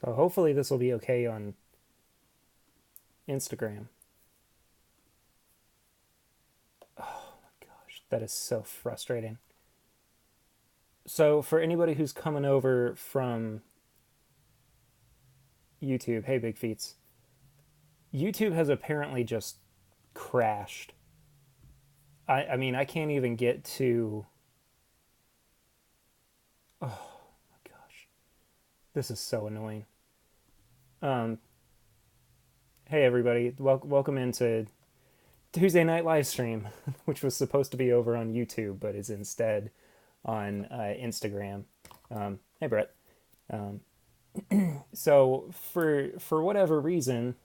So hopefully this will be okay on Instagram. Oh my gosh, that is so frustrating. So for anybody who's coming over from YouTube, hey Big Feets, YouTube has apparently just crashed. I mean, I can't even get to. Oh my gosh, this is so annoying. Um, hey everybody, welcome into Tuesday night live stream, which was supposed to be over on YouTube, but is instead on Instagram. Hey Brett. Um, so for whatever reason,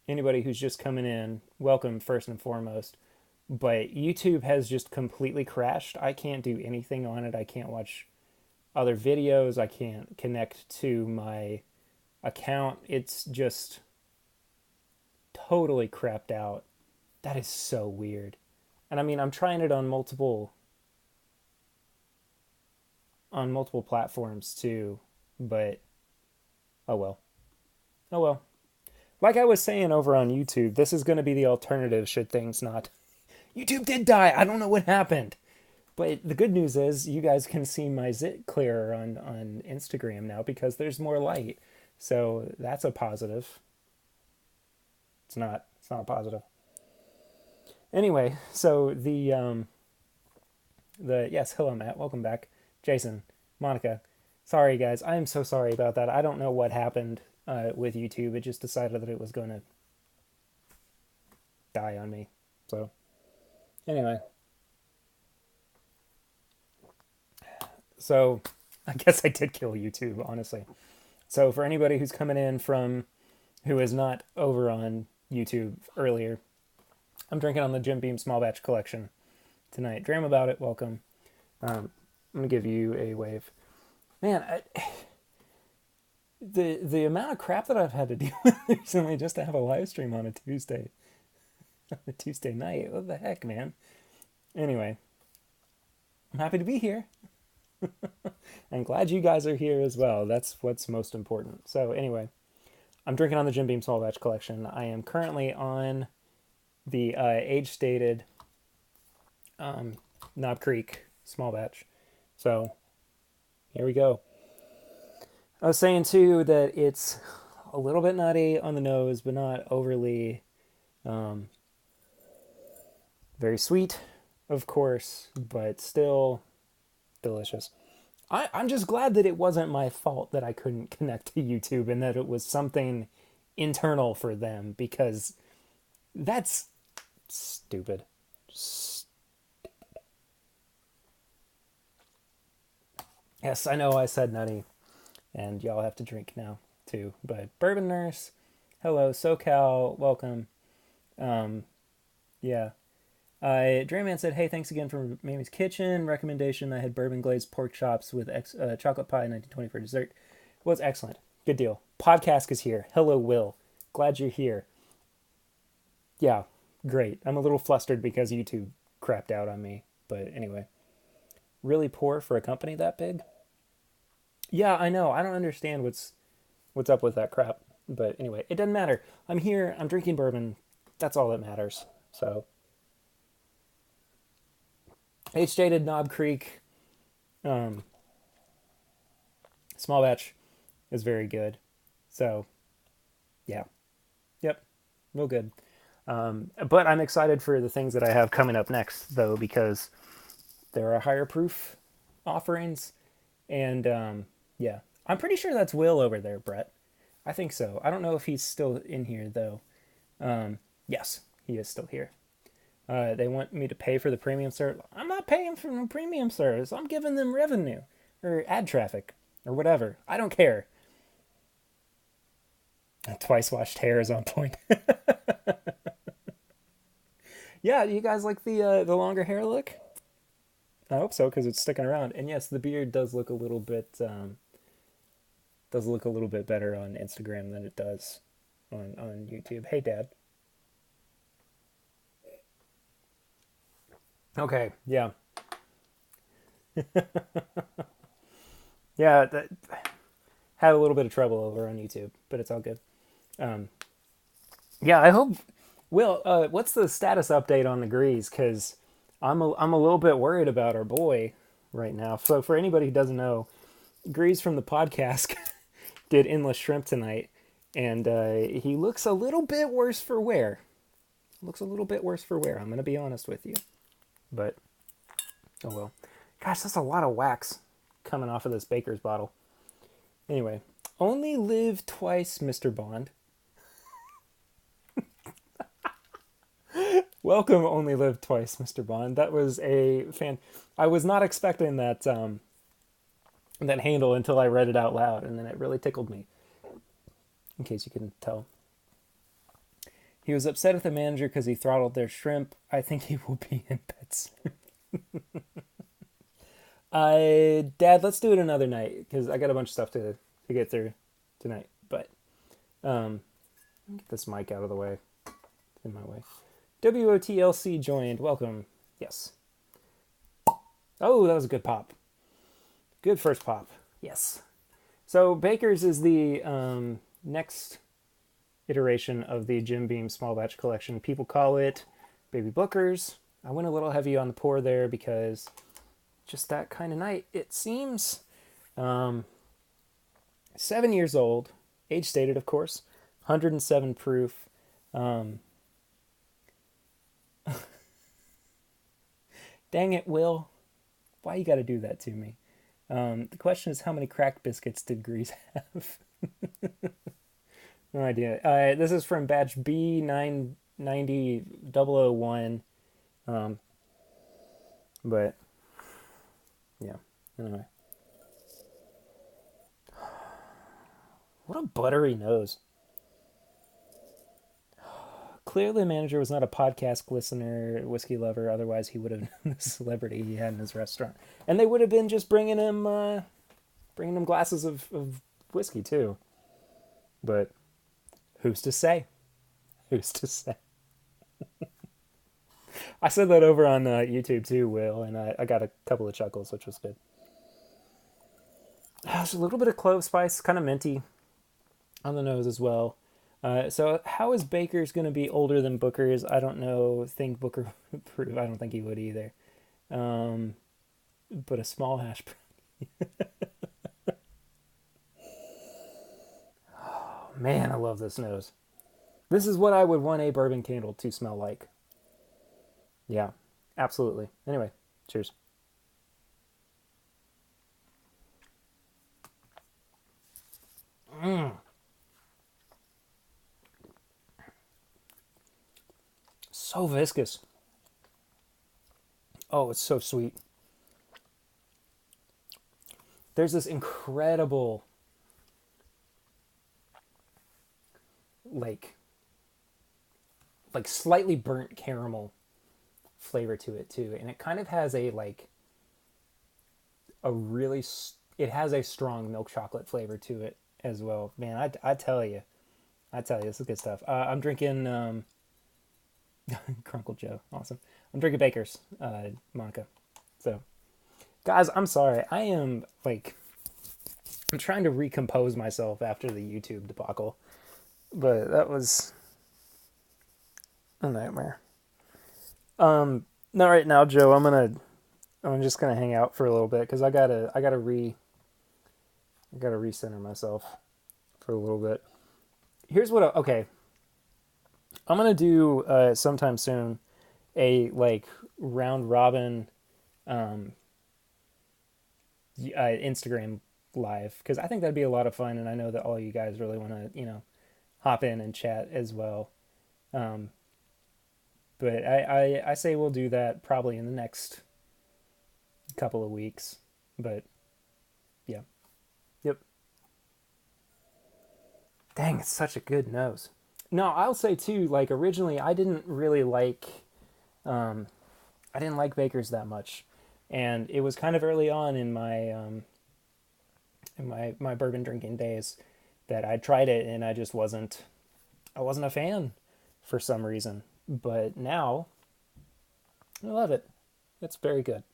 anybody who's just coming in, welcome first and foremost. But YouTube has just completely crashed. I can't do anything on it. I can't watch other videos. I can't connect to my account. It's just totally crapped out. That is so weird. And I mean, I'm trying it on multiple platforms too, but oh well. Oh well. Like I was saying over on YouTube, this is going to be the alternative should things not. YouTube did die. I don't know what happened. But the good news is you guys can see my zit clearer on Instagram now because there's more light. So that's a positive. It's not. It's not a positive. Anyway, so the yes, hello Matt, welcome back. Jason, Monica. Sorry guys, I am so sorry about that. I don't know what happened with YouTube. It just decided that it was going to die on me. So anyway, so I guess I did kill YouTube, honestly. So for anybody who's coming in from who is not over on YouTube earlier, I'm drinking on the Jim Beam Small Batch Collection tonight. Dream about it. Welcome. I'm gonna give you a wave, man. The amount of crap that I've had to deal with recently just to have a live stream on a Tuesday night. What the heck, man? Anyway, I'm happy to be here. I'm glad you guys are here as well. That's what's most important. So anyway, I'm drinking on the Jim Beam Small Batch Collection. I am currently on the age-stated Knob Creek Small Batch. So here we go. I was saying too that it's a little bit nutty on the nose, but not overly very sweet, of course, but still delicious. I'm just glad that it wasn't my fault that I couldn't connect to YouTube and that it was something internal for them because that's stupid. Yes, I know I said nutty, and y'all have to drink now too. But Bourbon Nurse, hello, SoCal, welcome. Yeah. Drayman said, hey, thanks again for Mamie's Kitchen. Recommendation, I had bourbon glazed pork chops with chocolate pie 1920 for dessert. Was excellent. Good deal. Podcast is here. Hello, Will. Glad you're here. Yeah, great. I'm a little flustered because YouTube crapped out on me. But anyway, really poor for a company that big? Yeah, I know. I don't understand what's up with that crap. But anyway, it doesn't matter. I'm here. I'm drinking bourbon. That's all that matters. So, age-stated Knob Creek small batch is very good. So, yeah. Yep. Real good. But I'm excited for the things that I have coming up next, though, because there are higher proof offerings. And, yeah. I'm pretty sure that's Will over there, Brett. I think so. I don't know if he's still in here, though. Yes, he is still here. They want me to pay for the premium service. I'm not paying for the premium service. I'm giving them revenue or ad traffic or whatever. I don't care. Twice washed hair is on point. Yeah, you guys like the longer hair look? I hope so because it's sticking around. And yes, the beard does look a little bit better on Instagram than it does on YouTube. Hey, Dad. Okay, yeah, yeah. had a little bit of trouble over on YouTube, but it's all good. Um, yeah, I hope. Will, what's the status update on the Grease? Because I'm a little bit worried about our boy right now. So for anybody who doesn't know, Grease from the podcast did Endless Shrimp tonight, and he looks a little bit worse for wear. Looks a little bit worse for wear. I'm gonna be honest with you, but oh well. Gosh, that's a lot of wax coming off of this Baker's bottle. Anyway, only live twice, Mr. Bond. Welcome, only live twice, Mr. Bond. That was a fan. I was not expecting that that handle until I read it out loud, and then it really tickled me. In case you couldn't tell, he was upset at the manager because he throttled their shrimp. I think he will be in bed soon. Dad, let's do it another night because I got a bunch of stuff to get through tonight. But get this mic out of the way. It's in my way. WOTLC joined. Welcome. Yes. Oh, that was a good pop. Good first pop. Yes. So Baker's is the next iteration of the Jim Beam small batch collection. People call it Baby Bookers. I went a little heavy on the pour there because just that kind of night. It seems 7 years old, age stated, of course, 107 proof. Dang it, Will. Why you got to do that to me? The question is, how many cracked biscuits did Grease have? No idea. This is from batch B990001. But, yeah. Anyway. What a buttery nose. Clearly, the manager was not a podcast listener, whiskey lover. Otherwise, he would have known the celebrity he had in his restaurant, and they would have been just bringing him glasses of whiskey too. But who's to say? Who's to say? I said that over on YouTube too, Will, and I got a couple of chuckles, which was good. There's a little bit of clove spice, kind of minty on the nose as well. So how is Baker's going to be older than Booker's? I don't know. Think Booker would approve. I don't think he would either. But a small hash brown. Oh, man, I love this nose. This is what I would want a bourbon candle to smell like. Yeah, absolutely. Anyway, cheers. So viscous. Oh, it's so sweet. There's this incredible, like slightly burnt caramel flavor to it too, and it kind of has a it has a strong milk chocolate flavor to it as well. Man, I tell you, this is good stuff. I'm drinking Crunkle Joe, awesome. I'm drinking Baker's, Monica. So, guys, I'm sorry. I'm trying to recompose myself after the YouTube debacle, but that was a nightmare. Not right now, Joe. I'm just gonna hang out for a little bit because I gotta recenter myself for a little bit. Here's what. Okay, I'm gonna do sometime soon a round robin Instagram live because I think that'd be a lot of fun, and I know that all you guys really want to hop in and chat as well. But I say we'll do that probably in the next couple of weeks. But yeah. Yep. Dang, it's such a good nose. No, I'll say too, originally I didn't really I didn't like Baker's that much. And it was kind of early on in my bourbon drinking days that I tried it and I wasn't a fan for some reason. But now I love it. It's very good.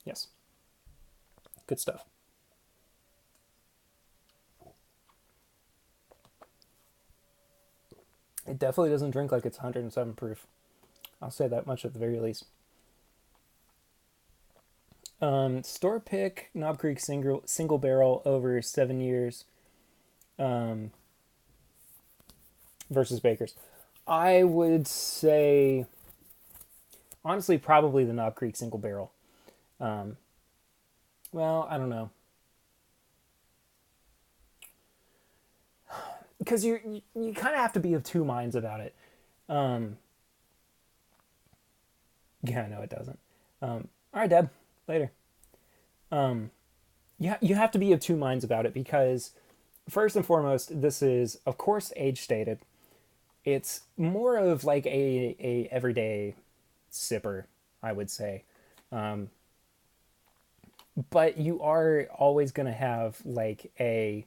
Yes. Good stuff. It definitely doesn't drink like it's 107 proof. I'll say that much at the very least. Store pick Knob Creek single barrel over 7 years versus Baker's. I would say, honestly, probably the Knob Creek single barrel. Um, well, I don't know, because you kind of have to be of two minds about it. Um, yeah, no, it doesn't. All right, Deb, later. You have to be of two minds about it because first and foremost, this is of course age stated. It's more of like a everyday sipper, I would say. But you are always going to have like a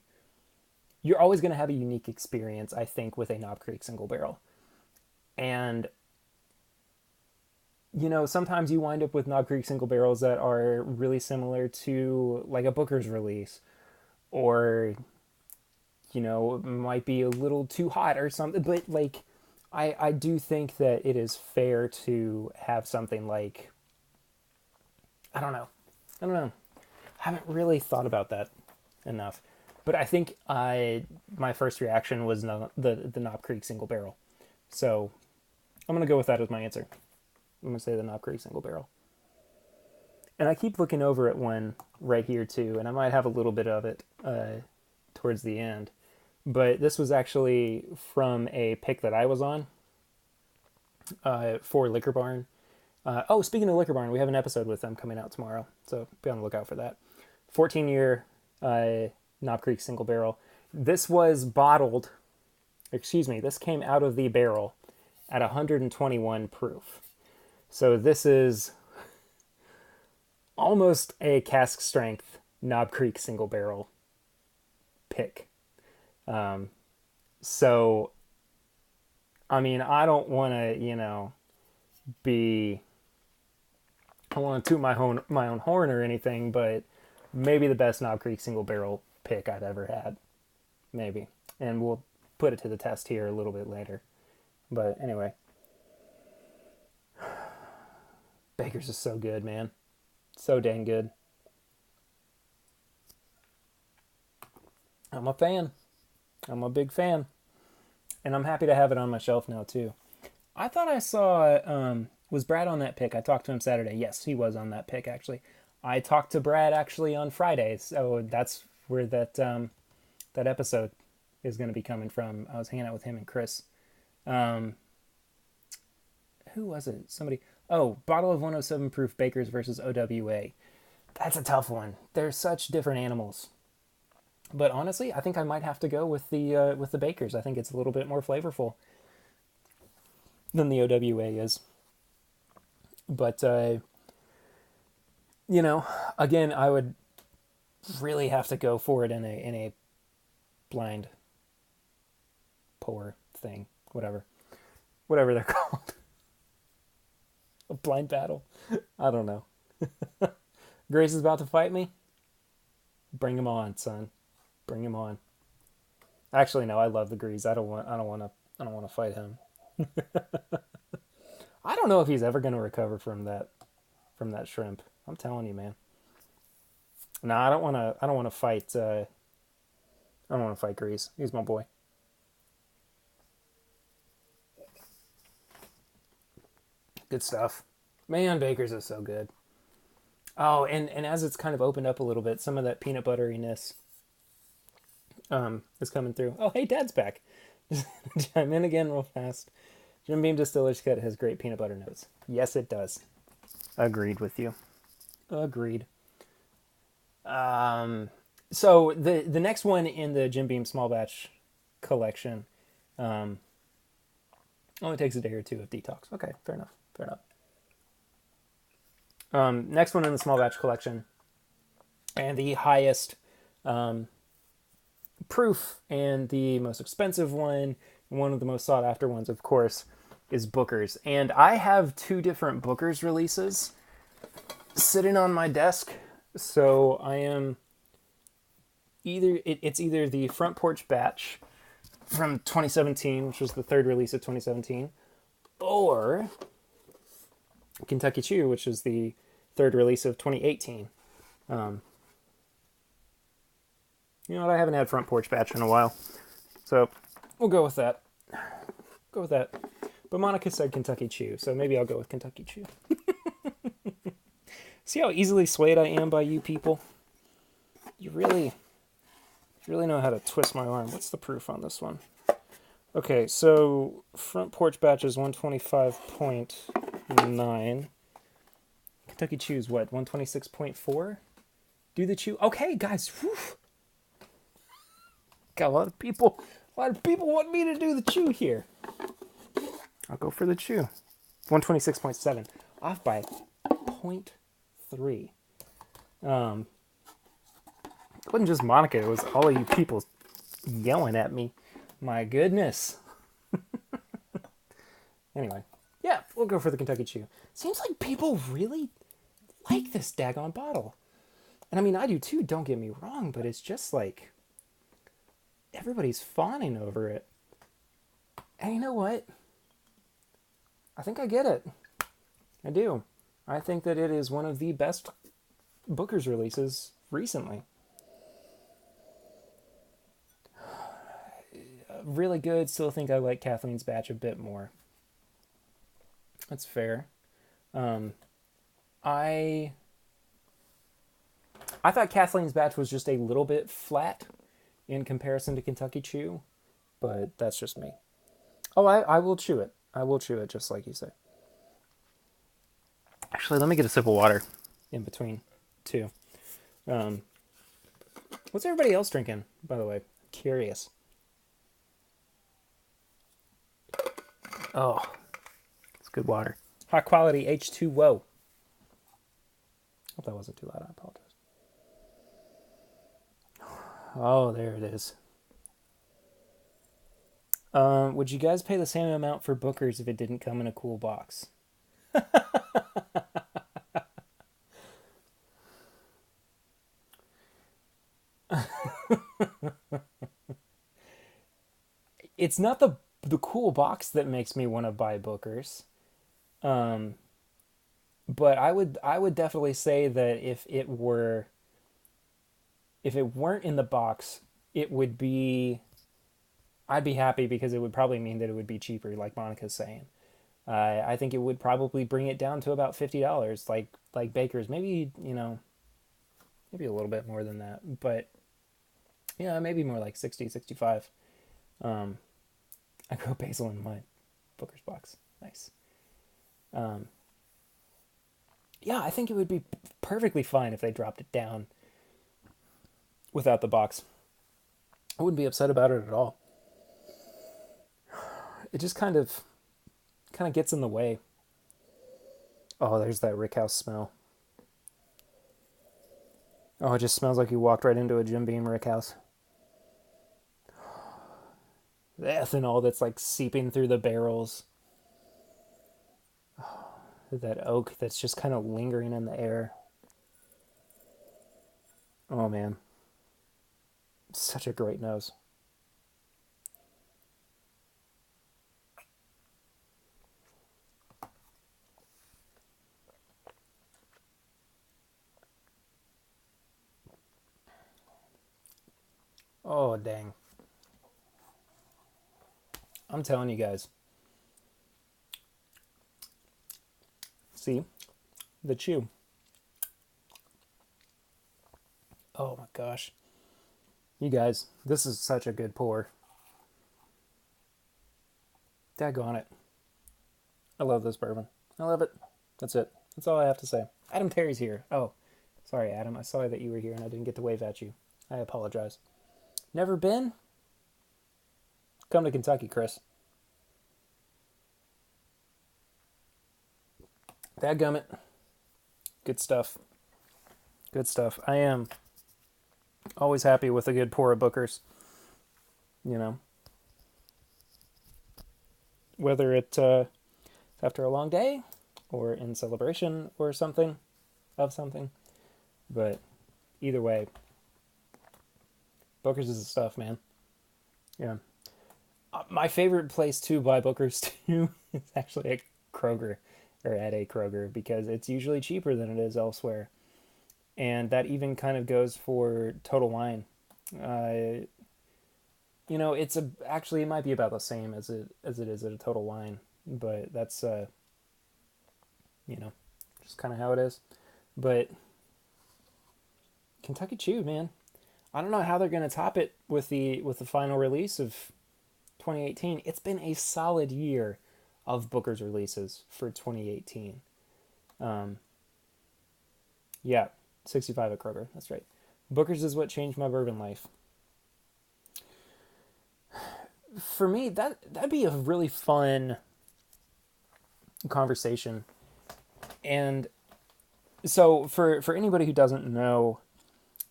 you're always going to have a unique experience, I think, with a Knob Creek single barrel. And sometimes you wind up with Knob Creek single barrels that are really similar to like a Booker's release, or might be a little too hot or something. But like, I do think that it is fair to have something like, I don't know, I haven't really thought about that enough. But I think my first reaction was the Knob Creek single barrel. So I'm gonna go with that as my answer. I'm gonna say the Knob Creek single barrel. And I keep looking over at one right here too, and I might have a little bit of it towards the end. But this was actually from a pick that I was on for Liquor Barn. Speaking of Liquor Barn, we have an episode with them coming out tomorrow, so be on the lookout for that. 14-year Knob Creek single barrel. This was bottled, this came out of the barrel at 121 proof. So this is almost a cask strength Knob Creek single barrel pick. So, I mean, I don't want to, I want to toot my own horn or anything, but maybe the best Knob Creek single barrel pick I've ever had. Maybe. And we'll put it to the test here a little bit later. But anyway. Baker's is so good, man. So dang good. I'm a fan. I'm a big fan. And I'm happy to have it on my shelf now, too. I thought I saw, was Brad on that pick? I talked to him Saturday. Yes, he was on that pick, actually. I talked to Brad, actually, on Friday. So that's where that episode is going to be coming from. I was hanging out with him and Chris. Who was it? Somebody. Oh, bottle of 107 proof Baker's versus OWA. That's a tough one. They're such different animals. But honestly, I think I might have to go with the Baker's. I think it's a little bit more flavorful than the OWA is. But again, I would really have to go for it in a blind pour thing, whatever they're called. A blind battle. I don't know. Grace is about to fight me. Bring him on, son. Bring him on. Actually, no. I love the Grease. I don't want to fight him. I don't know if he's ever going to recover from that shrimp. I'm telling you, man. No, I don't want to fight. I don't want to fight Grease. He's my boy. Good stuff. Man, Baker's is so good. Oh, and as it's kind of opened up a little bit, some of that peanut butteriness is coming through. Oh, hey, Dad's back. Just chime in again real fast. Jim Beam Distiller's Cut has great peanut butter notes. Yes, it does. Agreed with you. Agreed. So the next one in the Jim Beam small batch collection only takes a day or two of detox. Okay, fair enough. Next one in the small batch collection, and the highest proof and the most expensive one of the most sought after ones, of course, is Booker's. And I have two different Booker's releases sitting on my desk. So I am it's either the front porch batch from 2017, which was the third release of 2017, or Kentucky Chew, which is the third release of 2018. You know what? I haven't had Front Porch Batch in a while, so we'll go with that. Go with that. But Monica said Kentucky Chew, so maybe I'll go with Kentucky Chew. See how easily swayed I am by you people? You really know how to twist my arm. What's the proof on this one? Okay, so Front Porch Batch is 125.9. Kentucky Chew's what? 126.4? Do the chew. Okay, guys. Whew. Got a lot of people want me to do the chew here. I'll go for the chew. 126.7. Off by 0.3. It wasn't just Monica, it was all of you people yelling at me. My goodness. Anyway, yeah, we'll go for the Kentucky Chew. Seems like people really like this daggone bottle. And I mean, I do too, don't get me wrong, but it's just like everybody's fawning over it. And you know what? I think I get it. I do. I think that it is one of the best Booker's releases recently. Really good. Still think I like Kathleen's batch a bit more. That's fair. I thought Kathleen's batch was just a little bit flat in comparison to Kentucky Chew, but that's just me. Oh, I will chew it. I will chew it just like you say. Actually, let me get a sip of water in between, too. What's everybody else drinking, by the way? Curious. Oh, it's good water. High quality H2O. Hope that wasn't too loud. I apologize. Oh, there it is. Would you guys pay the same amount for Booker's if it didn't come in a cool box? It's not the cool box that makes me want to buy Booker's. But I would definitely say that if it weren't in the box, it would be, I'd be happy because it would probably mean that it would be cheaper, like Monica's saying. I think it would probably bring it down to about $50, like Baker's. Maybe, maybe a little bit more than that, but yeah, maybe more like 60, 65. I grow basil in my Booker's box. Nice. Yeah, I think it would be perfectly fine if they dropped it down without the box. I wouldn't be upset about it at all. It just kind of gets in the way. Oh, there's that Rickhouse smell. Oh, it just smells like you walked right into a Jim Beam Rickhouse. The ethanol that's like seeping through the barrels. Oh, that oak that's just kind of lingering in the air. Oh man. Such a great nose. Oh, dang. I'm telling you guys. See? The chew. Oh my gosh. You guys, this is such a good pour. Daggone it. I love this bourbon. I love it. That's it. That's all I have to say. Adam Terry's here. Oh, sorry, Adam. I saw that you were here and I didn't get to wave at you. I apologize. Never been? Come to Kentucky, Chris. Dadgummit. Good stuff. Good stuff. I am always happy with a good pour of Booker's. Whether it's after a long day or in celebration or something. But either way, Booker's is the stuff, man. Yeah. My favorite place to buy Booker's too is actually at Kroger, or at a Kroger, because it's usually cheaper than it is elsewhere. And that even kind of goes for Total Wine. Uh, it's actually it might be about the same as it is at a Total Wine, but that's you know just kind of how it is. But Kentucky Chewed, man, I don't know how they're gonna top it with the final release of 2018. It's been a solid year of Booker's releases for 2018. Um, yeah, 65 at Kroger. That's right. Booker's is what changed my bourbon life. For me, that'd be a really fun conversation. And so for anybody who doesn't know,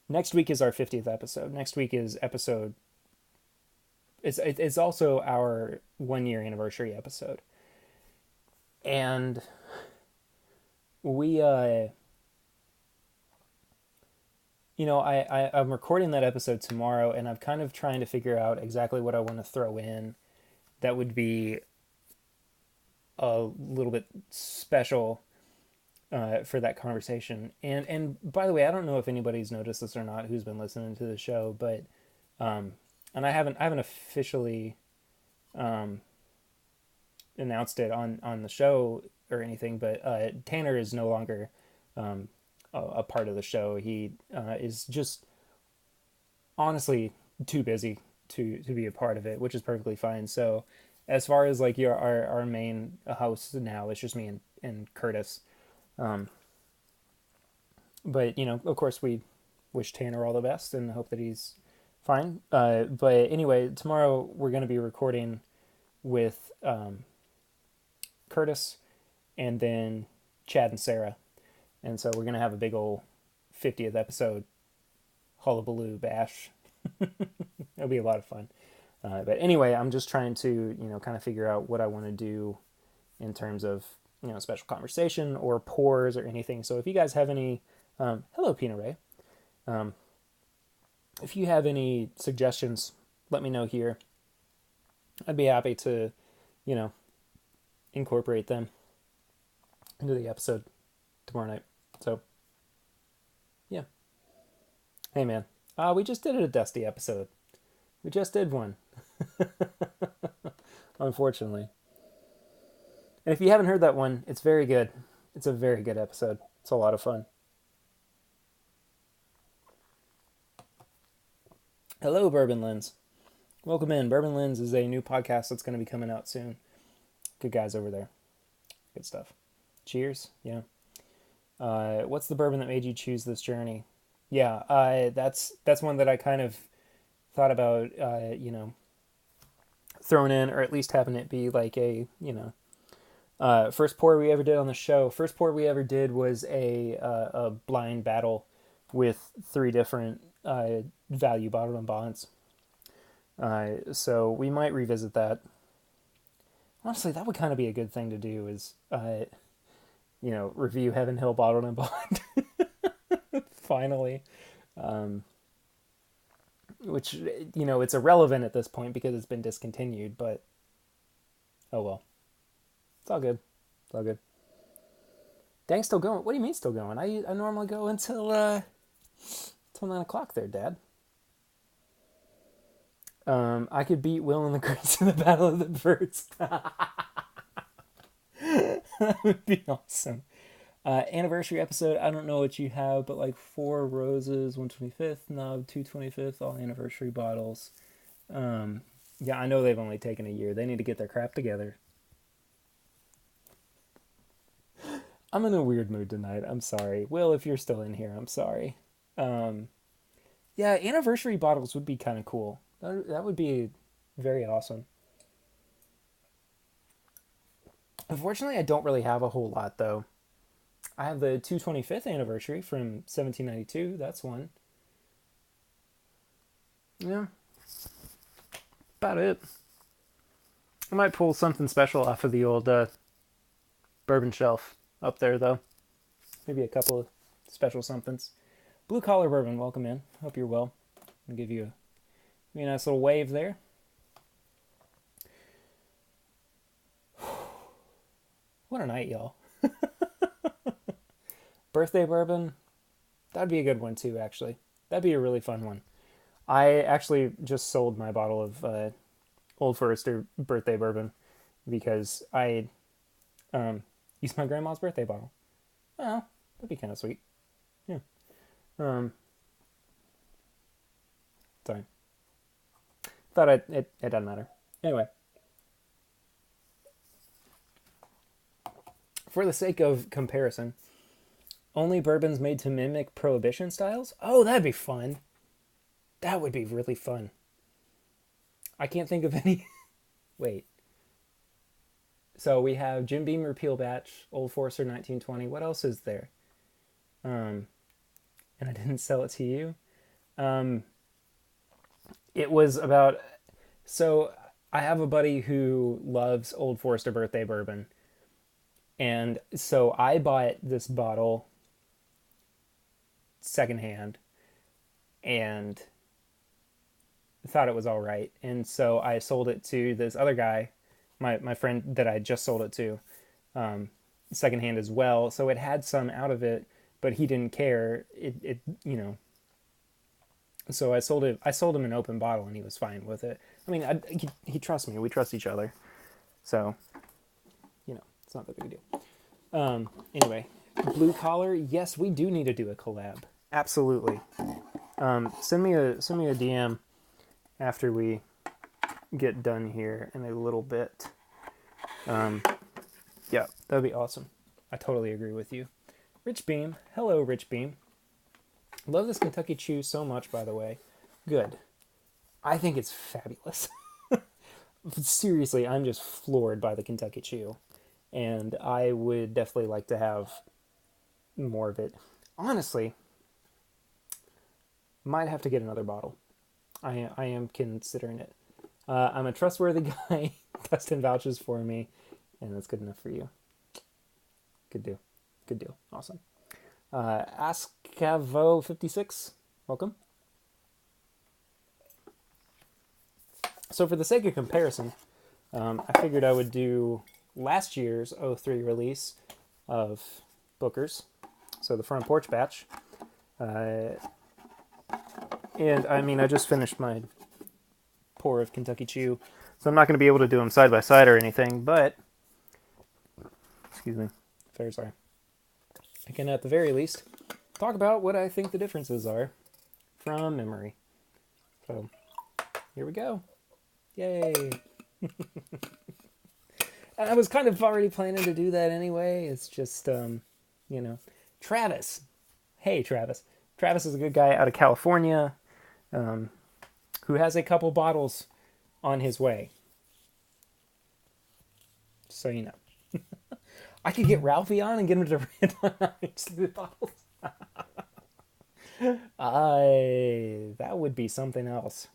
next week is our 50th episode. Next week is episode. It's also our 1 year anniversary episode, and we I'm recording that episode tomorrow, and I'm kind of trying to figure out exactly what I want to throw in that would be a little bit special for that conversation. And by the way, I don't know if anybody's noticed this or not who's been listening to the show, but and I haven't officially announced it on the show or anything, but Tanner is no longer a part of the show. He is just honestly too busy to be a part of it, which is perfectly fine. So as far as like our main host now, it's just me and Curtis. But of course, we wish Tanner all the best and hope that he's fine. But anyway, tomorrow we're going to be recording with Curtis and then Chad and Sarah. And so we're going to have a big old 50th episode hullabaloo bash. It'll be a lot of fun. But anyway, I'm just trying to, kind of figure out what I want to do in terms of, special conversation or pours or anything. So if you guys have any, hello, Pina Ray. If you have any suggestions, let me know here. I'd be happy to, incorporate them into the episode tomorrow night. So, yeah. Hey, man. We just did a Dusty episode. We just did one. Unfortunately. And if you haven't heard that one, it's very good. It's a very good episode. It's a lot of fun. Hello, Bourbon Lens. Welcome in. Bourbon Lens is a new podcast that's going to be coming out soon. Good guys over there. Good stuff. Cheers. Yeah. What's the bourbon that made you choose this journey? Yeah, that's one that I kind of thought about, throwing in, or at least having it be like a, first pour we ever did on the show. First pour we ever did was a blind battle with 3 different value bottled and bonds. So we might revisit that. Honestly, that would kind of be a good thing to do is, review Heaven Hill Bottled and Bond. Finally. Which, it's irrelevant at this point because it's been discontinued, but oh well. It's all good. It's all good. Dang's still going. What do you mean still going? I normally go until 9 o'clock there, Dad. I could beat Will in the Grits in the Battle of the Birds. That would be awesome. Anniversary episode, I don't know what you have, but like 4 roses, 125th, nub, 225th, all anniversary bottles. Yeah, I know they've only taken a year. They need to get their crap together. I'm in a weird mood tonight. I'm sorry. Will, if you're still in here, I'm sorry. Yeah, anniversary bottles would be kind of cool. That would be very awesome. Unfortunately, I don't really have a whole lot, though. I have the 225th anniversary from 1792. That's one. Yeah. About it. I might pull something special off of the old bourbon shelf up there, though. Maybe a couple of special somethings. Blue Collar Bourbon, welcome in. Hope you're well. I'll give you a nice little wave there. What a night, y'all. Birthday bourbon, that'd be a good one too, actually. That'd be a really fun one. I actually just sold my bottle of Old Forester birthday bourbon because I used my grandma's birthday bottle. Well, that'd be kind of sweet. Yeah. Um, Sorry. Thought it doesn't matter. Anyway, for the sake of comparison, only bourbons made to mimic prohibition styles? Oh, that'd be fun. That would be really fun. I can't think of any. Wait. So we have Jim Beam Repeal Batch, Old Forester 1920. What else is there? And I didn't sell it to you. It was about. So I have a buddy who loves Old Forester birthday bourbon. And so I bought this bottle secondhand and thought it was all right. And so I sold it to this other guy, my friend that I just sold it to, secondhand as well. So it had some out of it, but he didn't care. It So I sold him an open bottle, and he was fine with it. I mean, he trusts me. We trust each other, so it's not that big a deal. Anyway, Blue Collar. Yes, we do need to do a collab. Absolutely. Send me a DM after we get done here in a little bit. Yeah, that'd be awesome. I totally agree with you. Rich Beam. Hello, Rich Beam. Love this Kentucky Chew so much, by the way. Good. I think it's fabulous. Seriously, I'm just floored by the Kentucky Chew. And I would definitely like to have more of it. Honestly, might have to get another bottle. I am considering it. I'm a trustworthy guy. Dustin vouches for me, and that's good enough for you. Good deal. Good deal. Awesome. Ascavo56, welcome. So for the sake of comparison, I figured I would do last year's 03 release of Booker's, so the Front Porch batch. And I mean, I just finished my pour of Kentucky Chew, so I'm not going to be able to do them side by side or anything, but, excuse me, very sorry. I can, at the very least, talk about what I think the differences are from memory. So, here we go. Yay! I was kind of already planning to do that anyway. It's just, Travis. Hey, Travis. Travis is a good guy out of California who has a couple bottles on his way. So you know. I could get Ralphie on and get him to rant on the bottles. That would be something else.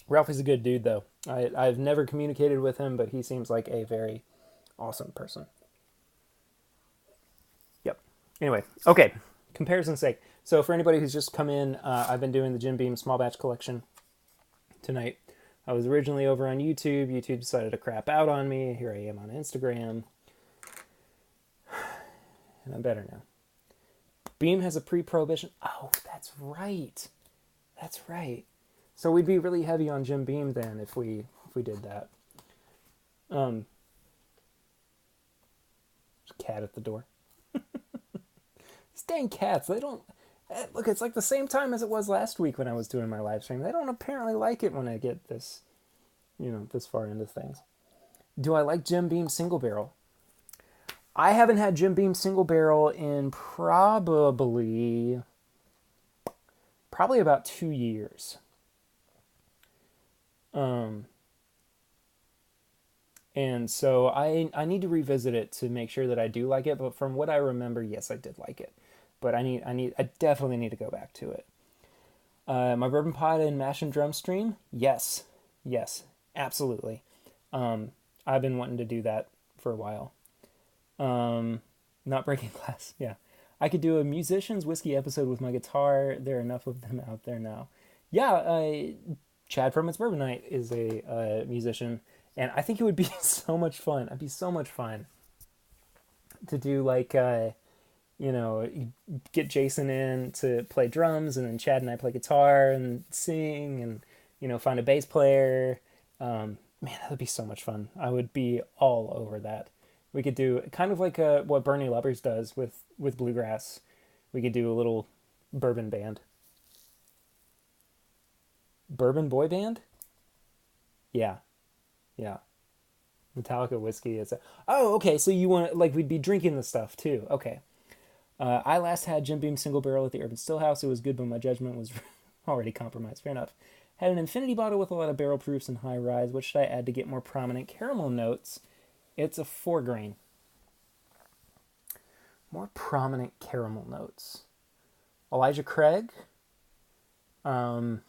Ralphie's a good dude, though. I've never communicated with him, but he seems like a very awesome person. Yep. Anyway, okay. Comparison's sake. So for anybody who's just come in, I've been doing the Jim Beam small batch collection tonight. I was originally over on YouTube. YouTube decided to crap out on me. Here I am on Instagram. And I'm better now. Beam has a pre-prohibition. Oh, that's right. That's right. So we'd be really heavy on Jim Beam then if we did that. There's a cat at the door. These dang cats, they don't... Look, it's like the same time as it was last week when I was doing my live stream. They don't apparently like it when I get this, this far into things. Do I like Jim Beam single barrel? I haven't had Jim Beam single barrel in probably about 2 years. And so I need to revisit it to make sure that I do like it. But from what I remember, yes, I did like it. But I definitely need to go back to it. My bourbon pod and mash and drum stream, yes, absolutely. I've been wanting to do that for a while. Not breaking glass, yeah. I could do a musician's whiskey episode with my guitar. There are enough of them out there now. Yeah, Chad from It's Bourbon Night is a musician, and I think it would be so much fun. It'd be so much fun to do like you get Jason in to play drums, and then Chad and I play guitar and sing, and find a bass player. Man, that would be so much fun. I would be all over that. We could do kind of like what Bernie Lubbers does with bluegrass. We could do a little bourbon band. Bourbon boy band? Yeah, yeah. Metallica whiskey is. Oh, okay. So you want like we'd be drinking the stuff too. Okay. I last had Jim Beam single barrel at the Urban Stillhouse. It was good, but my judgment was already compromised. Fair enough. Had an infinity bottle with a lot of barrel proofs and high rise. What should I add to get more prominent caramel notes? It's a 4-grain. More prominent caramel notes. Elijah Craig. Knob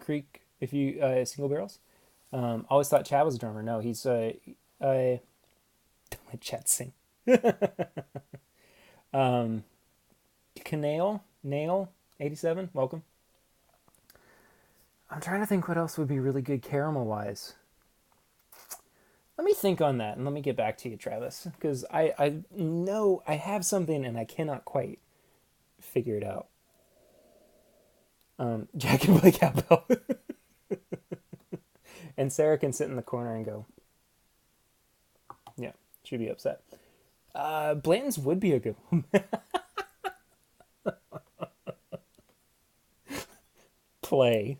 Creek, if you single barrels. Always thought Chad was a drummer. No, he's don't let Chad sing. Canale, Nail, 87, welcome. I'm trying to think what else would be really good caramel-wise. Let me think on that, and let me get back to you, Travis, because I know I have something, and I cannot quite figure it out. Jack can play cowbell. And Sarah can sit in the corner and go, yeah, she'd be upset. Blanton's would be a good one. Play.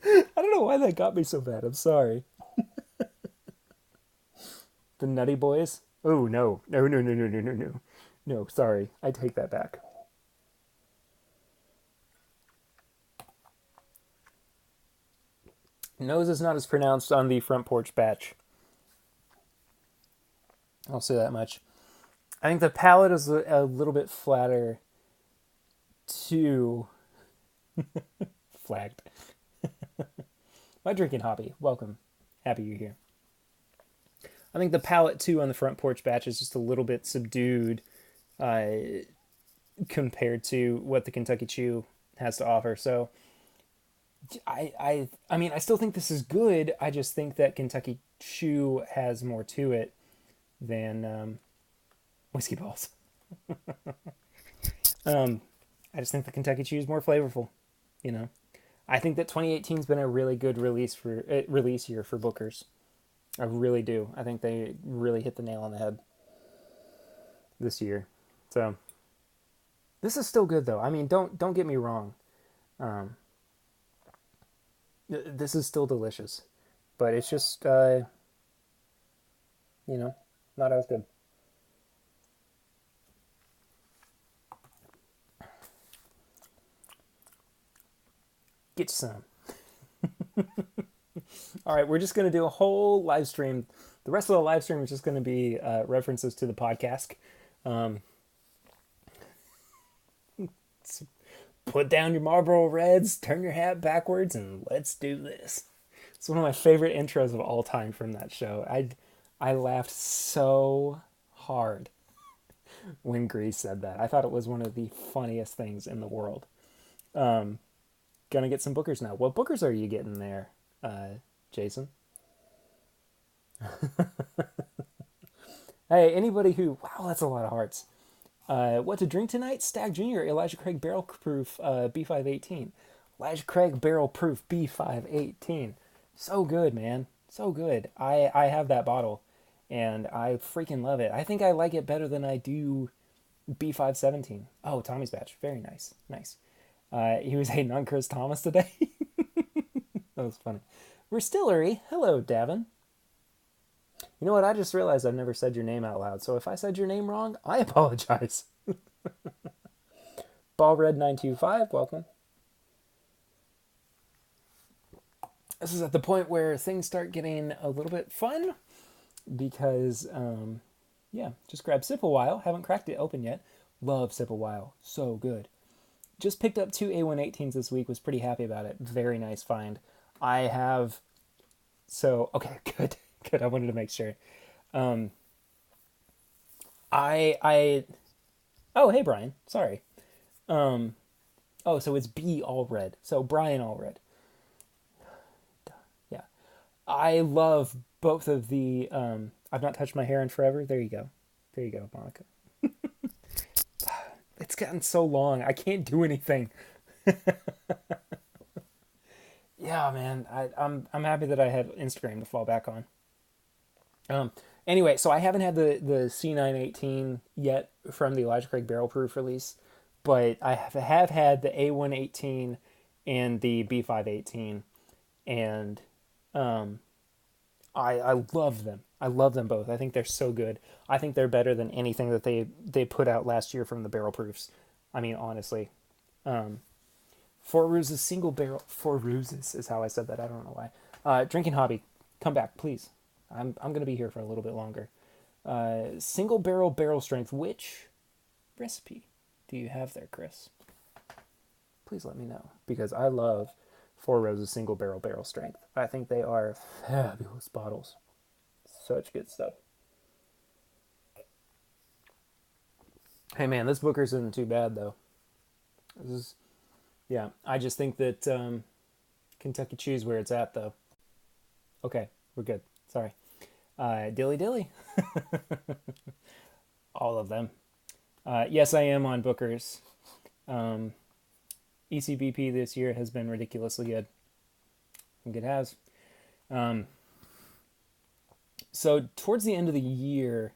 I don't know why that got me so bad. I'm sorry. The Nutty Boys? Oh, no. No, no, no, no, no, no, no. No, sorry. I take that back. Nose is not as pronounced on the front porch batch. I'll say that much. I think the palate is a little bit flatter too. Flagged. My drinking hobby. Welcome. Happy you're here. I think the palate too on the front porch batch is just a little bit subdued compared to what the Kentucky Chew has to offer. So I mean, I still think this is good. I just think that Kentucky Chew has more to it than Whiskey Balls. I just think the Kentucky Chew is more flavorful. I think that 2018's been a really good release year for Booker's. I really do. I think they really hit the nail on the head this year. So this is still good though. I mean, don't get me wrong. This is still delicious, but it's just not as good. Get some. All right, we're just going to do a whole live stream. The rest of the live stream is just going to be references to the podcast. Put down your Marlboro Reds, turn your hat backwards, and let's do this. It's one of my favorite intros of all time from that show. I laughed so hard when Grease said that. I thought it was one of the funniest things in the world. Gonna get some Bookers now. What Bookers are you getting there, Jason? Hey, anybody who... Wow, that's a lot of hearts. What to drink tonight? Stag Jr. Elijah Craig Barrel Proof B518. Elijah Craig Barrel Proof B518. So good, man. So good. I have that bottle, and I freaking love it. I think I like it better than I do B517. Oh, Tommy's batch. Very nice. Nice. He was hating on Chris Thomas today. That was funny. Restillery. Hello, Davin. You know what? I just realized I've never said your name out loud. So if I said your name wrong, I apologize. Ballred925, welcome. This is at the point where things start getting a little bit fun because, just grab Sip a While. Haven't cracked it open yet. Love Sip a While. So good. Just picked up 2 A118s this week. Was pretty happy about it. Very nice find. I have... So, okay, good. Good. I wanted to make sure. I Oh, hey, Brian. Sorry. Um, oh, so it's B all red. So Brian all red. Yeah. I love both of the. I've not touched my hair in forever. There you go. There you go, Monica. It's gotten so long. I can't do anything. Yeah, man. I'm happy that I have Instagram to fall back on. Um, anyway, so I haven't had the C918 yet from the Elijah Craig Barrel Proof release, but I have had the A118 and the B518, and um, I love them. I love them both. I think they're so good. I think they're better than anything that they put out last year from the barrel proofs. I mean, honestly, Four Ruses single barrel. Four Ruses is how I said that. I don't know why. Drinking hobby, come back, please. I'm gonna be here for a little bit longer. Single barrel strength. Which recipe do you have there, Chris? Please let me know because I love Four Roses single barrel strength. I think they are fabulous bottles. Such good stuff. Hey man, this Booker's isn't too bad though. This is yeah. I just think that Kentucky Chews where it's at though. Okay, we're good. Sorry. Dilly Dilly. All of them. Yes, I am on Booker's. Um, ECBP this year has been ridiculously good. I think it has. Um, so towards the end of the year,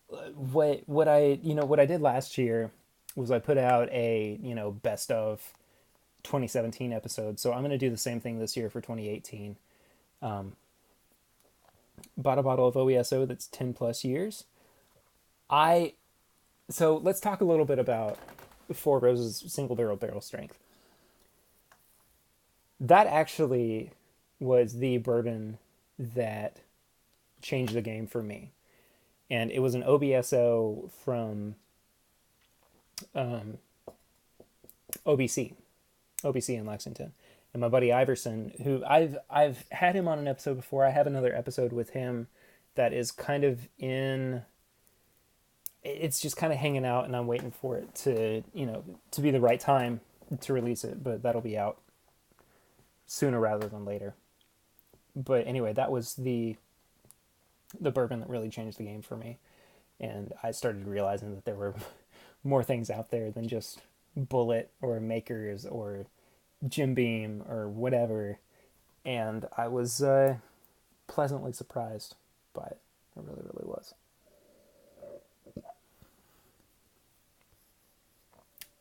what I did last year was I put out a best of 2017 episode. So I'm going to do the same thing this year for 2018. Bought a bottle of OESO that's 10 plus years. I so let's talk a little bit about Four Roses single barrel strength. That actually was the bourbon that changed the game for me. And it was an OBSO from OBC, OBC in Lexington. And my buddy Iverson, who I've had him on an episode before. I have another episode with him that is kind of in it's just kind of hanging out and I'm waiting for it to be the right time to release it, but that'll be out sooner rather than later. But anyway, that was the bourbon that really changed the game for me. And I started realizing that there were more things out there than just Bullet or Makers or Jim Beam or whatever. And I was pleasantly surprised by it. I really, really was.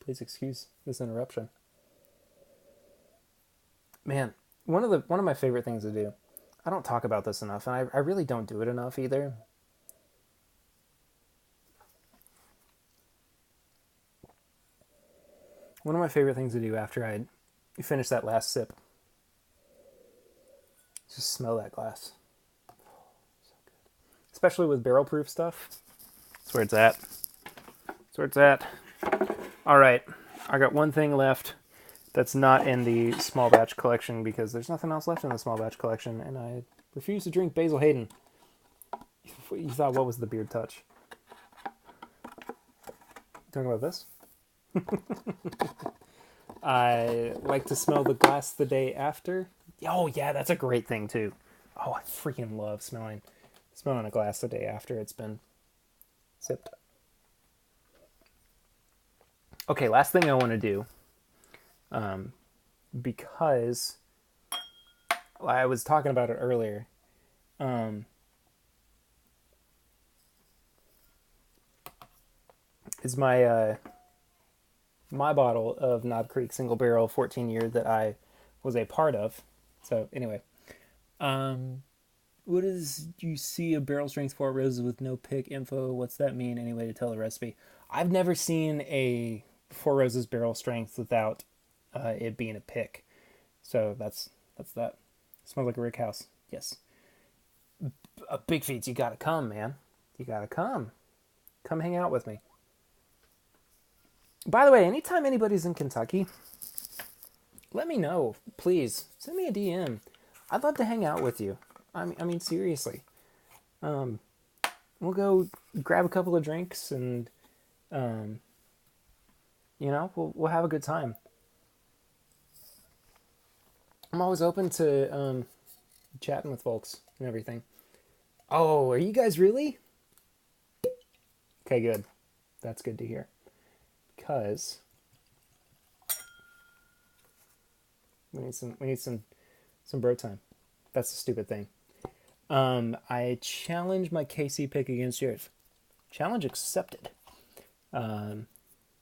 Please excuse this interruption. Man, one of my favorite things to do. I don't talk about this enough, and I really don't do it enough either. One of my favorite things to do after I finish that last sip is just smell that glass. Especially with barrel proof stuff. That's where it's at. That's where it's at. All right, I got one thing left that's not in the small batch collection because there's nothing else left in the small batch collection, and I refuse to drink Basil Hayden. You thought, what was the beard touch? Talking about this? I like to smell the glass the day after. Oh yeah, that's a great thing too. Oh, I freaking love smelling a glass the day after it's been sipped. Okay, last thing I want to do, because I was talking about it earlier. Is my bottle of Knob Creek single barrel 14 year that I was a part of. So anyway, what is you see a barrel strength Four Roses with no pick info? What's that mean anyway to tell the recipe? I've never seen a Four Roses barrel strength without it being a pick. So that's that. Smells like a rick house. Yes. Big Feats, you gotta come, man. You gotta come. Come hang out with me. By the way, anytime anybody's in Kentucky, let me know, please. Send me a DM. I'd love to hang out with you. I mean seriously. We'll go grab a couple of drinks and we'll have a good time. I'm always open to chatting with folks and everything. Oh, are you guys really? Okay, good. That's good to hear. Because we need some bro time. That's the stupid thing. I challenge my KC pick against yours. Challenge accepted.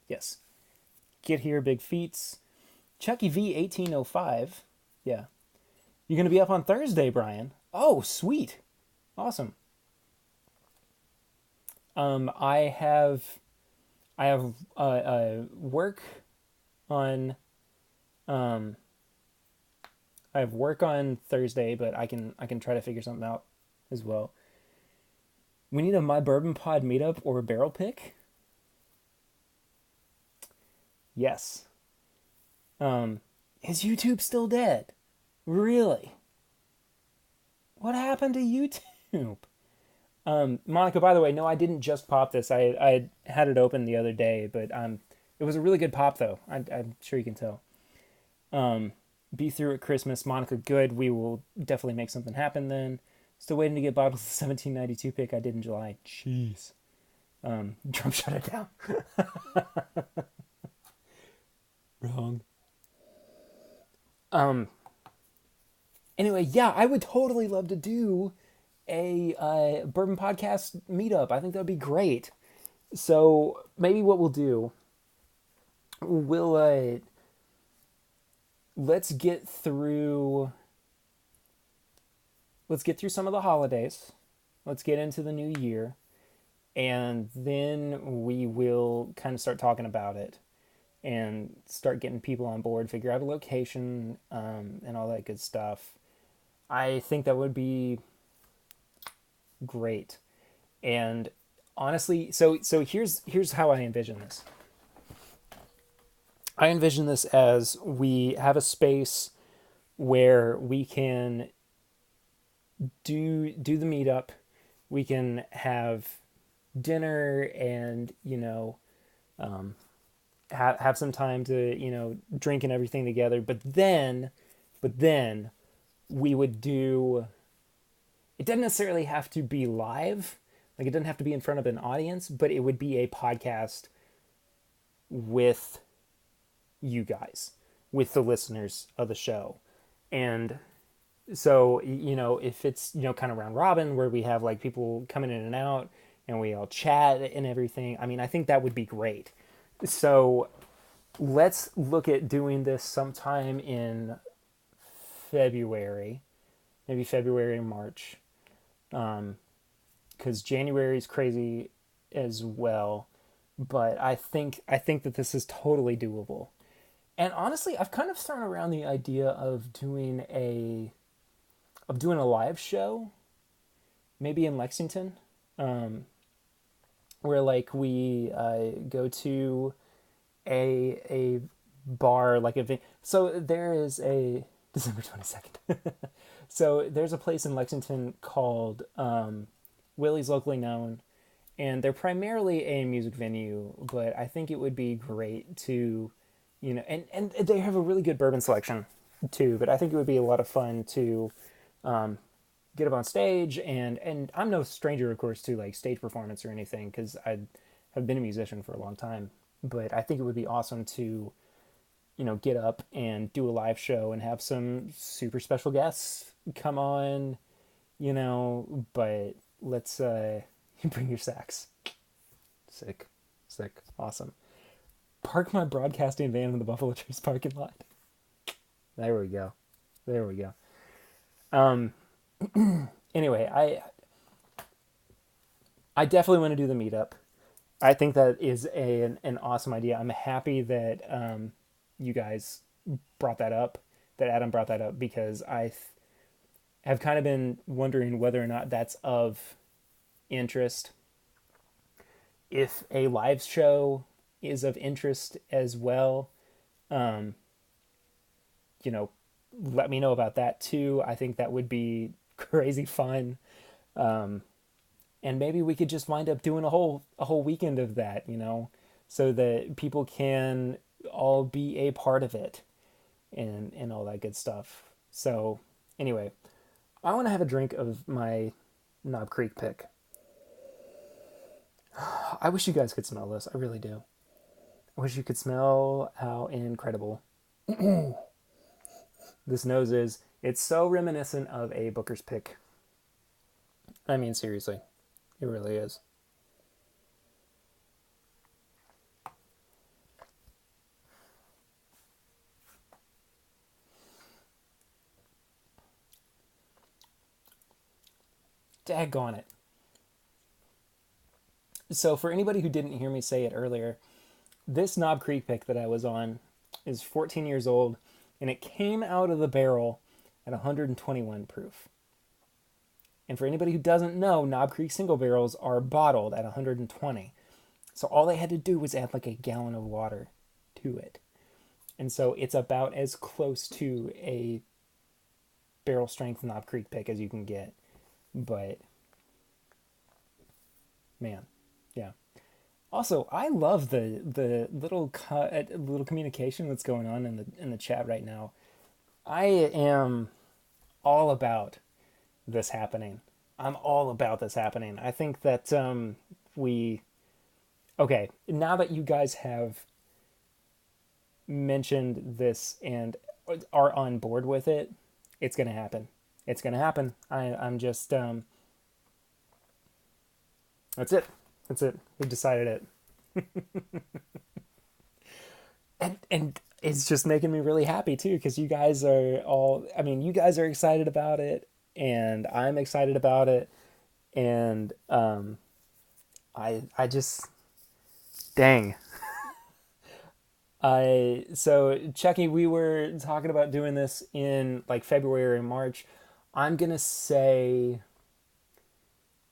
Yes. Get here, big feats. Chucky V 1805. Yeah. You're gonna be up on Thursday, Brian. Oh, sweet. Awesome. I have work on um I have work on Thursday, but I can try to figure something out as well. We need a My Bourbon Pod meetup or a barrel pick. Yes. Is YouTube still dead? Really? What happened to YouTube? Monica, by the way, no, I didn't just pop this. I had it open the other day, but it was a really good pop though. I'm sure you can tell. Be through at Christmas, Monica. Good. We will definitely make something happen then. Still waiting to get Bob's 1792 pick I did in July. Jeez. Trump shut it down. Wrong. Um. Anyway, yeah, I would totally love to do a bourbon podcast meetup. I think that would be great. So maybe what we'll do, we'll let's get through let's get through some of the holidays. Let's get into the new year, and then we will kind of start talking about it and start getting people on board, figure out a location, and all that good stuff. I think that would be great. And honestly, so here's how I envision this. I envision this as we have a space where we can do the meetup. We can have dinner and have some time to drink and everything together. But then we would do. It doesn't necessarily have to be live. Like it doesn't have to be in front of an audience, but it would be a podcast with you guys, with the listeners of the show. And so, if it's, kind of round robin where we have like people coming in and out and we all chat and everything, I mean, I think that would be great. So let's look at doing this sometime in February, maybe February or March. Because January is crazy as well, but I think that this is totally doable. And honestly, I've kind of thrown around the idea of doing a live show, maybe in Lexington, where like we go to a bar, like so there is a December 22nd. So there's a place in Lexington called Willie's Locally Known, and they're primarily a music venue, but I think it would be great to, and they have a really good bourbon selection too, but I think it would be a lot of fun to get up on stage, and I'm no stranger, of course, to like stage performance or anything, because I have been a musician for a long time, but I think it would be awesome to get up and do a live show and have some super special guests come on, but let's bring your sax. Sick. Awesome. Park my broadcasting van in the Buffalo Trace parking lot. There we go. Anyway, I definitely want to do the meetup. I think that is an awesome idea. I'm happy that you guys brought that up, that Adam brought that up, because I have kind of been wondering whether or not that's of interest. If a live show is of interest as well, let me know about that too. I think that would be crazy fun. And maybe we could just wind up doing a whole weekend of that, so that people can all be a part of it and all that good stuff. So anyway, I want to have a drink of my Knob Creek pick. I wish you guys could smell this. I really do. I wish you could smell how incredible this nose is. It's so reminiscent of a Booker's pick. I mean, seriously, it really is. Daggone it. So, for anybody who didn't hear me say it earlier, this Knob Creek pick that I was on is 14 years old, and it came out of the barrel at 121 proof. And for anybody who doesn't know, Knob Creek single barrels are bottled at 120. So all they had to do was add like a gallon of water to it. And so it's about as close to a barrel strength Knob Creek pick as you can get. But man, yeah. Also, I love the little communication that's going on in the chat right now. I am all about this happening. I'm all about this happening. I think that we okay, now that you guys have mentioned this and are on board with it, it's gonna happen. It's gonna happen. I'm just that's it. That's it. We decided it. And it's just making me really happy too, because you guys are all, I mean, you guys are excited about it and I'm excited about it. And I just dang. So Chucky, we were talking about doing this in like February or March. I'm gonna say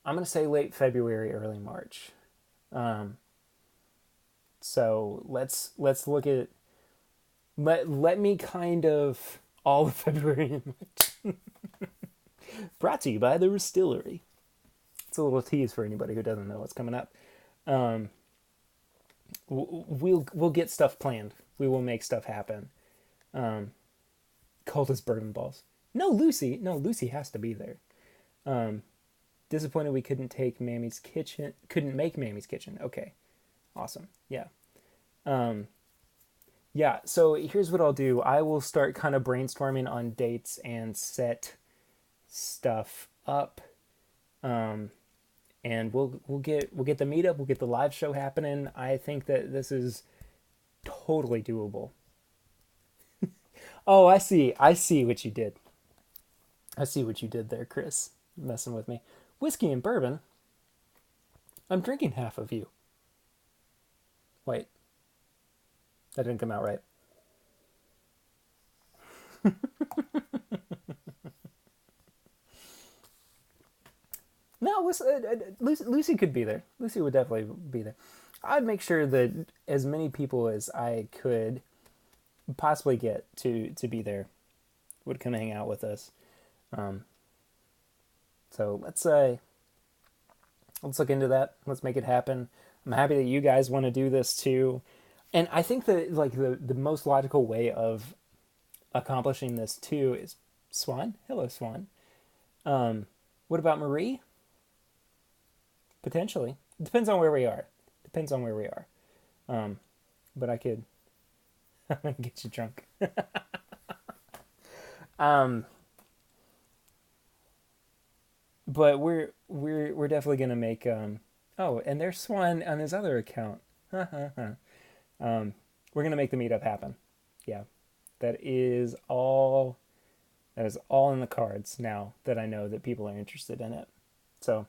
late February, early March. So let's look at let me kind of all of February and March. Brought to you by the Distillery. It's a little tease for anybody who doesn't know what's coming up. We'll get stuff planned. We will make stuff happen. Cold as bourbon balls. No, Lucy. No, Lucy has to be there. Disappointed we couldn't make Mammy's Kitchen. Okay. Awesome. Yeah. Yeah, so here's what I'll do. I will start kind of brainstorming on dates and set stuff up. And we'll get the meetup, we'll get the live show happening. I think that this is totally doable. Oh, I see what you did. I see what you did there, Chris. Messing with me. Whiskey and bourbon. I'm drinking half of you. Wait. That didn't come out right. No, Lucy could be there. Lucy would definitely be there. I'd make sure that as many people as I could possibly get to be there would come hang out with us. So let's look into that. Let's make it happen. I'm happy that you guys want to do this too. And I think that like the most logical way of accomplishing this too is Swan. Hello, Swan. What about Marie? Potentially. It depends on where we are. But I could get you drunk. But we're definitely gonna make oh, and there's Swan on his other account. We're gonna make the meetup happen. Yeah. That is all in the cards now that I know that people are interested in it. So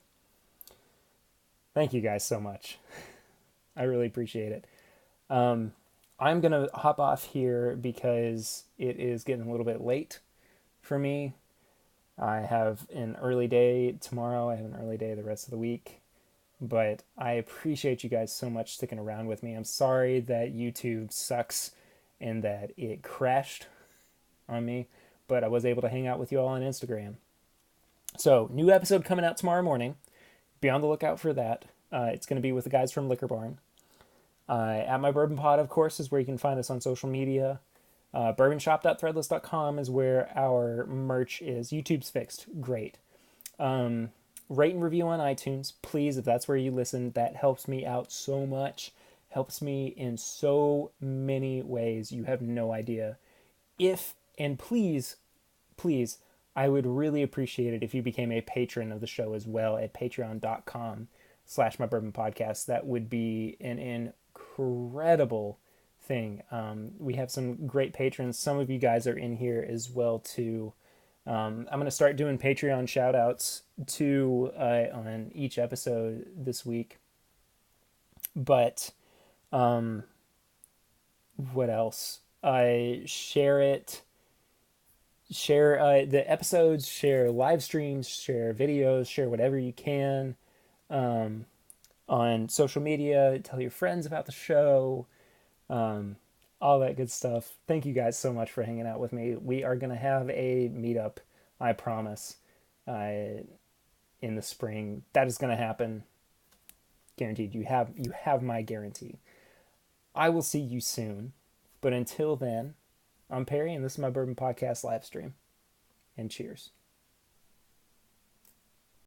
thank you guys so much. I really appreciate it. I'm going to hop off here because it is getting a little bit late for me. I have an early day tomorrow. I have an early day the rest of the week. But I appreciate you guys so much sticking around with me. I'm sorry that YouTube sucks and that it crashed on me, but I was able to hang out with you all on Instagram. So, new episode coming out tomorrow morning. Be on the lookout for that. It's going to be with the guys from Liquor Barn. At My Bourbon Pod, of course, is where you can find us on social media. Bourbonshop.threadless.com is where our merch is. YouTube's fixed. Great. Rate and review on iTunes, please, if that's where you listen. That helps me out so much. Helps me in so many ways. You have no idea. And please, I would really appreciate it if you became a patron of the show as well at patreon.com/mybourbonpodcast. That would be an incredible thing. We have some great patrons. Some of you guys are in here as well too. I'm going to start doing Patreon shout outs too on each episode this week. But what else? I share it. Share the episodes, share live streams, share videos, share whatever you can on social media. Tell your friends about the show, all that good stuff. Thank you guys so much for hanging out with me. We are going to have a meetup, I promise, in the spring. That is going to happen. Guaranteed. You have my guarantee. I will see you soon. But until then, I'm Perry, and this is my Bourbon Podcast live stream. And cheers.